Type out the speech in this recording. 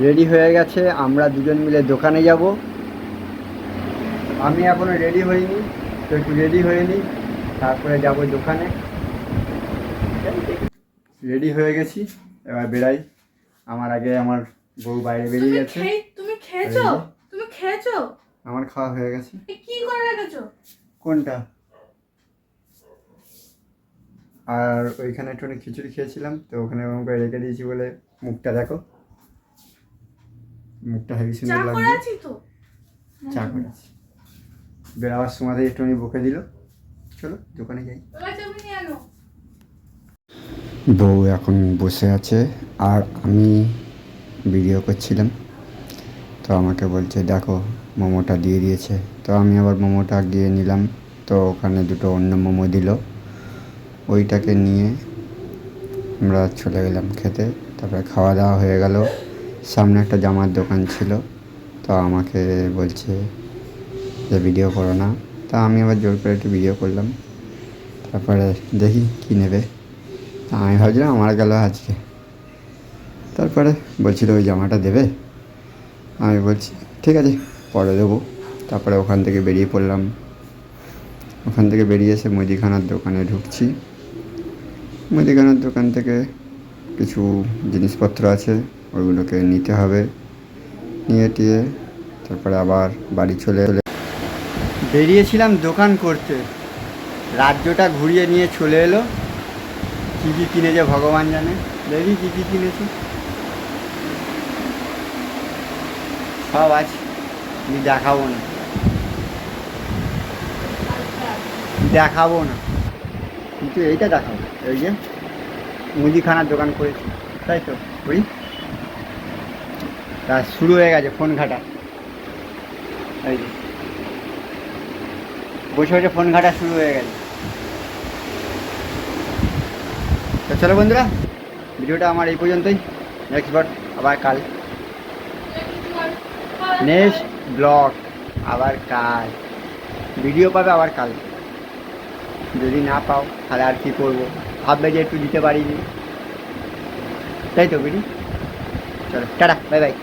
Ready হয়ে গেছে, আমরা দুজন মিলে দোকানে যাব। আমি এখনো রেডি হইনি, তো একটু রেডি হয়ে নিই, তারপরে যাব দোকানে। রেডি হয়ে গেছি, এবার বেরাই। আমার আগে আমার বউ বাইরে বেরিয়ে গেছে। তুমি খেয়েছো? তুমি খেয়েছো? আমার খাওয়া হয়ে গেছে। কি করে রেখেছো? কোনটা? আর ওইখানে একটু খিচুড়ি খেয়েছিলাম, তো ওখানে আমাকে রেখে দিয়েছি বলে মুখটা দেখো, মুখটা হেভি সুন্দর লাগছে। চা করেছি। বেরাবার সময় একটুখানি বকে দিল। চলো দোকানে যাই। বউ এখন বসে আছে আর আমি ভিডিও করছিলাম, তো আমাকে বলছে দেখো মোমোটা দিয়ে দিয়েছে। তো আমি আবার মোমোটা গিয়ে নিলাম, তো ওখানে দুটো অন্য মোমো দিল, ওইটাকে নিয়ে আমরা চলে গেলাম খেতে। তারপরে খাওয়া দাওয়া হয়ে গেল। সামনে একটা জামার দোকান ছিল, তো আমাকে বলছে যে ভিডিও করো না, তা আমি আবার জোর করে একটু ভিডিও করলাম। তারপরে দেখি কী নেবে, আমি ভাবছিলাম আমার গেল আজকে। তারপরে বলছিল ওই জামাটা দেবে, আমি বলছি ঠিক আছে পরে দেবো। তারপরে ওখান থেকে বেরিয়ে পড়লাম। ওখান থেকে বেরিয়ে এসে মুদিখানার দোকানে ঢুকছি। মুদিখানার দোকান থেকে কিছু জিনিসপত্র আছে, ওইগুলোকে নিতে হবে। নিয়ে টিয়ে তারপরে আবার বাড়ি চলে বেরিয়েছিলাম দোকান করতে। রাজ্যটা ঘুরিয়ে নিয়ে চলে এলো। কী কী কিনেছে ভগবান জানে। দেখি কী কী কিনেছে। সব আছে, আমি দেখাবো না, দেখাবো না, কিন্তু এইটা দেখাবো। এই যে মুদিখানার দোকান করেছি, তাই তো করি। তা শুরু হয়ে গেছে ফোন ঘাটা। এই যে বসে বসে ফোন ঘাটা শুরু হয়ে গেছে। তো চলো বন্ধুরা, ভিডিওটা আমার এই পর্যন্তই। নেক্সট বার আবার কাল, নেক্সট ব্লগ আবার কাল, ভিডিও পাবে আবার কাল। যদি না পাও তাহলে আর কী করবো, ভাববে যে একটু দিতে পারিনি, তাই তো বিড়ি। চলো টাটা, বাই বাই।